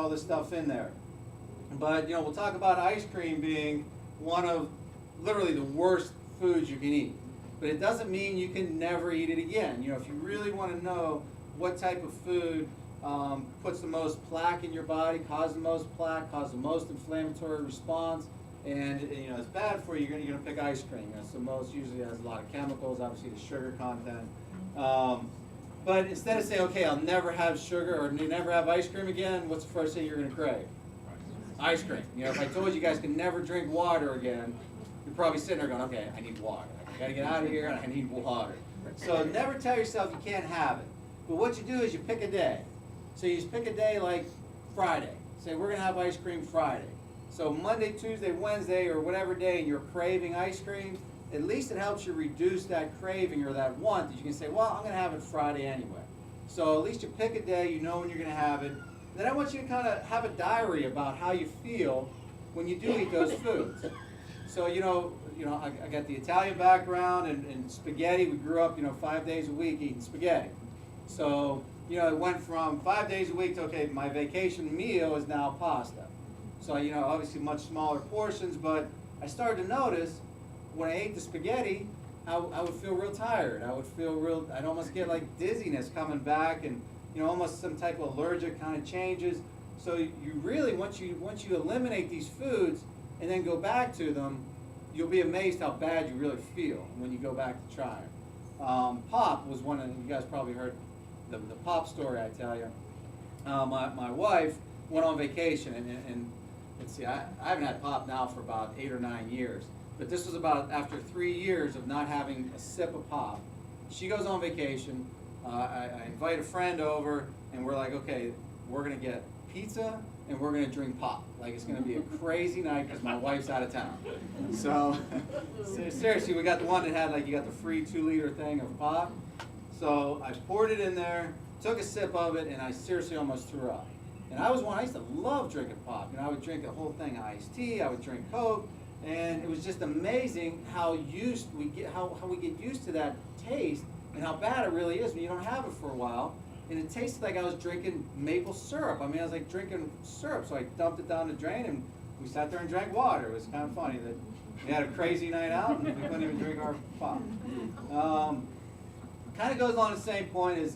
all this stuff in there. But, you know, we'll talk about ice cream being one of literally the worst foods you can eat. But it doesn't mean you can never eat it again. You know, if you really want to know what type of food puts the most plaque in your body, causes the most plaque, causes the most inflammatory response, and you know it's bad for you, you're going to pick ice cream. That's the most, usually has a lot of chemicals, obviously the sugar content. But instead of saying, okay, I'll never have sugar or never have ice cream again, what's the first thing you're going to crave? Ice cream. You know, if I told you guys could never drink water again, you're probably sitting there going, okay, I need water. I got to get out of here, and I need water. So never tell yourself you can't have it. But what you do is you pick a day. So you just pick a day like Friday. Say, we're going to have ice cream Friday. So Monday, Tuesday, Wednesday, or whatever day, and you're craving ice cream, at least it helps you reduce that craving or that want that you can say, well, I'm going to have it Friday anyway. So at least you pick a day, you know when you're going to have it. Then I want you to kind of have a diary about how you feel when you do eat those foods. So, you know, I got the Italian background and spaghetti. We grew up, 5 days a week eating spaghetti. So, it went from 5 days a week to, okay, my vacation meal is now pasta. So, obviously much smaller portions, but I started to notice when I ate the spaghetti, I would feel real tired. I'd almost get like dizziness coming back and, almost some type of allergic kind of changes. So you really, once you eliminate these foods and then go back to them, you'll be amazed how bad you really feel when you go back to try it. Pop was one of, you guys probably heard the pop story I tell you. My wife went on vacation and let's see, I haven't had pop now for about 8 or 9 years, but this was about after 3 years of not having a sip of pop. She goes on vacation, I invite a friend over, and we're like, okay, we're gonna get pizza and we're gonna drink pop. Like it's gonna be a crazy night because my wife's out of town. So seriously, we got the one that had like, you got the free 2-liter thing of pop. So I poured it in there, took a sip of it, and I seriously almost threw up. And I used to love drinking pop. I would drink the whole thing of iced tea, I would drink Coke, and it was just amazing how we get used to that taste and how bad it really is when you don't have it for a while. And it tasted like I was drinking maple syrup. I was like drinking syrup, so I dumped it down the drain and we sat there and drank water. It was kind of funny that we had a crazy night out and we couldn't even drink our pop. Kind of goes along the same point as,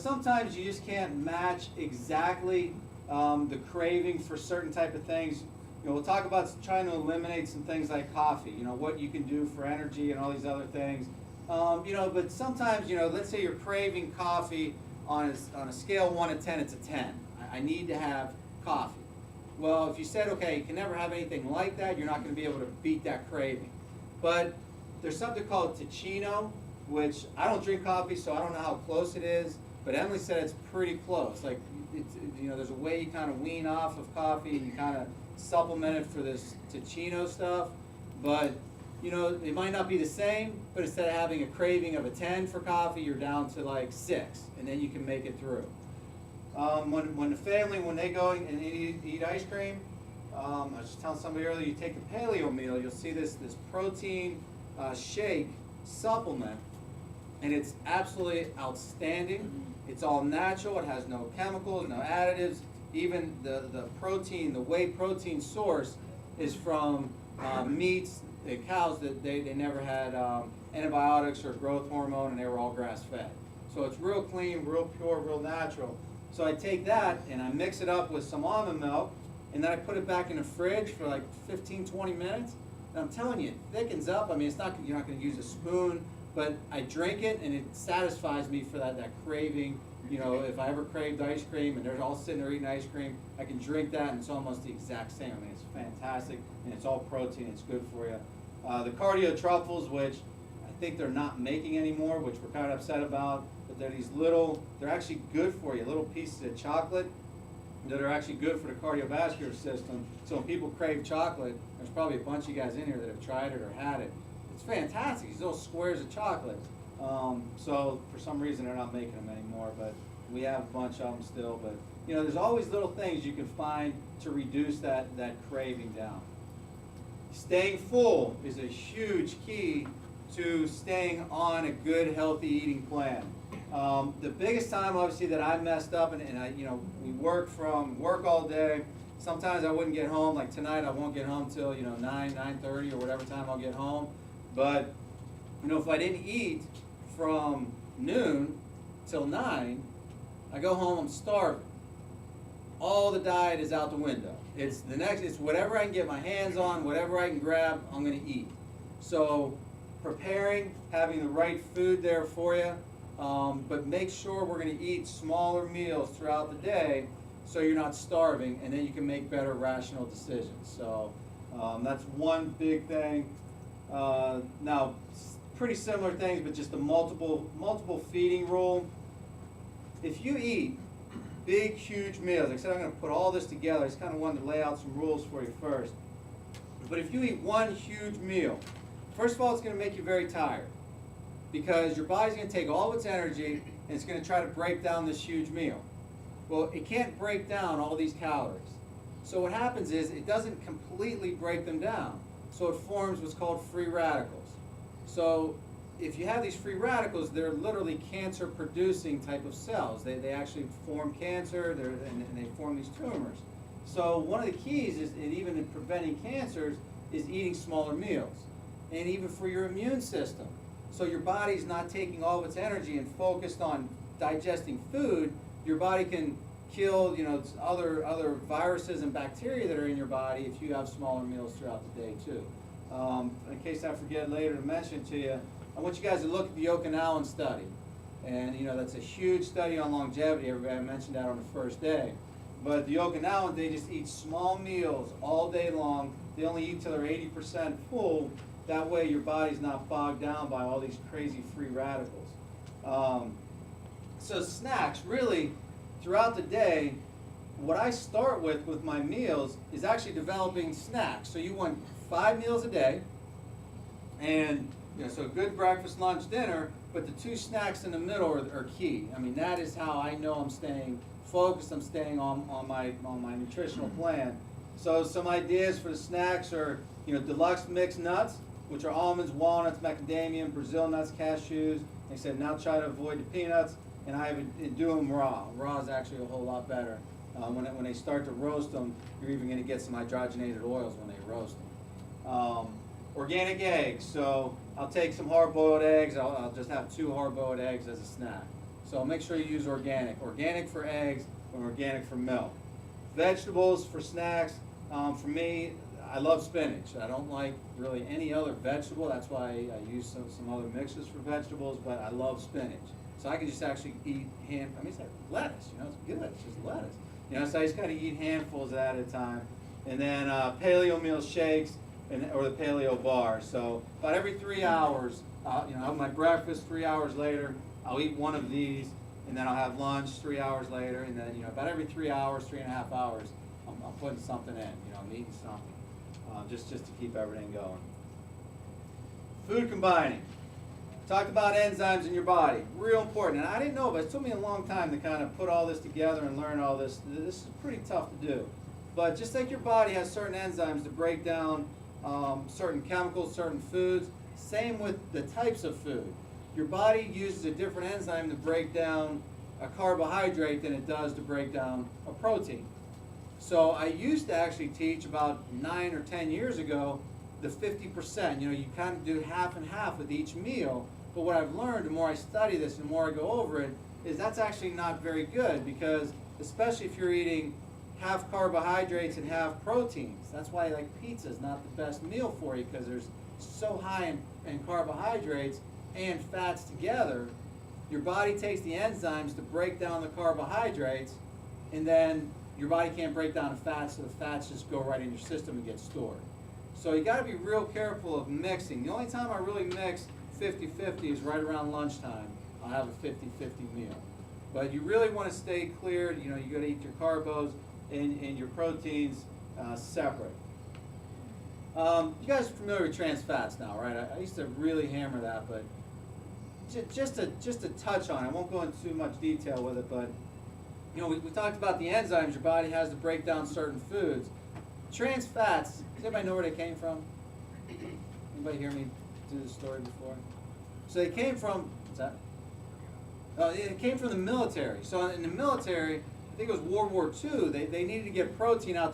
sometimes you just can't match exactly the craving for certain type of things. We'll talk about trying to eliminate some things like coffee, what you can do for energy and all these other things. But sometimes, let's say you're craving coffee on a scale of 1 to 10, it's a 10. I need to have coffee. Well, if you said, okay, you can never have anything like that, you're not going to be able to beat that craving. But there's something called Ticino, which I don't drink coffee, so I don't know how close it is, but Emily said it's pretty close. Like, there's a way you kind of wean off of coffee and you kind of supplement it for this Ticino stuff, but it might not be the same, but instead of having a craving of a 10 for coffee, you're down to like 6, and then you can make it through. When the family, when they go and eat ice cream, I was just telling somebody earlier, you take the paleo meal, you'll see this protein shake supplement, and it's absolutely outstanding. It's all natural, it has no chemicals, no additives. Even the protein, the whey protein source is from meats, the cows that they never had antibiotics or growth hormone, and they were all grass-fed. So it's real clean, real pure, real natural. So I take that and I mix it up with some almond milk, and then I put it back in the fridge for like 15, 20 minutes. And I'm telling you, it thickens up. It's not, you're not going to use a spoon, but I drink it and it satisfies me for that craving. If I ever craved ice cream and they're all sitting there eating ice cream, I can drink that and it's almost the exact same. It's fantastic and it's all protein. It's good for you. The cardio truffles, which I think they're not making anymore, which we're kind of upset about, but they're they're actually good for you, little pieces of chocolate that are actually good for the cardiovascular system. So when people crave chocolate, there's probably a bunch of you guys in here that have tried it or had it. It's fantastic, these little squares of chocolate. So for some reason they're not making them anymore, but we have a bunch of them still. But there's always little things you can find to reduce that craving down. Staying full is a huge key to staying on a good, healthy eating plan. The biggest time, obviously, that I messed up, and I, we work all day. Sometimes I wouldn't get home. Like tonight, I won't get home till 9:30 or whatever time I'll get home. But if I didn't eat from noon till 9, I go home, I'm starving. All the diet is out the window. It's whatever I can get my hands on, whatever I can grab, I'm going to eat. So preparing, having the right food there for you, but make sure we're going to eat smaller meals throughout the day so you're not starving, and then you can make better rational decisions. So that's one big thing. Now, pretty similar things, but just a multiple feeding rule. If you eat big, huge meals, like I said, I'm going to put all this together. I just kind of wanted to lay out some rules for you first. But if you eat one huge meal, first of all, it's going to make you very tired because your body's going to take all of its energy and it's going to try to break down this huge meal. Well, it can't break down all these calories. So what happens is it doesn't completely break them down. So it forms what's called free radicals. So if you have these free radicals, they're literally cancer-producing type of cells. They actually form cancer, and they form these tumors. So one of the keys is, and even in preventing cancers, is eating smaller meals. And even for your immune system. So your body's not taking all of its energy and focused on digesting food, your body can kill other viruses and bacteria that are in your body if you have smaller meals throughout the day too. In case I forget later to mention to you, I want you guys to look at the Okinawan study. And that's a huge study on longevity. Everybody mentioned that on the first day. But the Okinawan, they just eat small meals all day long. They only eat till they're 80% full. That way your body's not bogged down by all these crazy free radicals. So snacks, really, throughout the day, what I start with my meals is actually developing snacks. So you want 5 meals a day, and so good breakfast, lunch, dinner, but the 2 snacks in the middle are key. I mean, that is how I know I'm staying focused, I'm staying on my nutritional plan. So some ideas for the snacks are, deluxe mixed nuts, which are almonds, walnuts, macadamia, Brazil nuts, cashews. Like I said, now try to avoid the peanuts, and I do them raw. Raw is actually a whole lot better. When they start to roast them, you're even going to get some hydrogenated oils when they roast them. Organic eggs, so I'll take some hard-boiled eggs. I'll just have 2 hard-boiled eggs as a snack. So make sure you use organic. Organic for eggs and organic for milk. Vegetables for snacks, for me, I love spinach. I don't like really any other vegetable. That's why I use some other mixes for vegetables, but I love spinach. So I can just actually eat it's like lettuce, it's good, it's just lettuce. So I just kind of eat handfuls at a time. And then paleo meal shakes or the paleo bar. So about every 3 hours, I'll have my breakfast. 3 hours later, I'll eat one of these, and then I'll have lunch 3 hours later, and then about every 3 hours, 3.5 hours, I'm putting something in. I'm eating something, just to keep everything going. Food combining. Talked about enzymes in your body, real important. And I didn't know, but it took me a long time to kind of put all this together and learn all this. This is pretty tough to do. But just like your body has certain enzymes to break down certain chemicals, certain foods, same with the types of food. Your body uses a different enzyme to break down a carbohydrate than it does to break down a protein. So I used to actually teach about 9 or 10 years ago the 50%. You kind of do half and half with each meal. But what I've learned, the more I study this and the more I go over it, is that's actually not very good, because especially if you're eating half carbohydrates and half proteins. That's why pizza is not the best meal for you, because there's so high in carbohydrates and fats together. Your body takes the enzymes to break down the carbohydrates, and then your body can't break down the fats, so the fats just go right in your system and get stored. So you got to be real careful of mixing. The only time I really mix 50-50 is right around lunchtime. I'll have a 50-50 meal. But you really want to stay clear. You got to eat your carbos and your proteins separate. You guys are familiar with trans fats now, right? I used to really hammer that, but just to touch on it. I won't go into too much detail with it, but we talked about the enzymes your body has to break down certain foods. Trans fats, does anybody know where they came from? Anybody hear me do the story before? So they came from, what's that? It came from the military. So in the military, I think it was World War II, they needed to get protein out to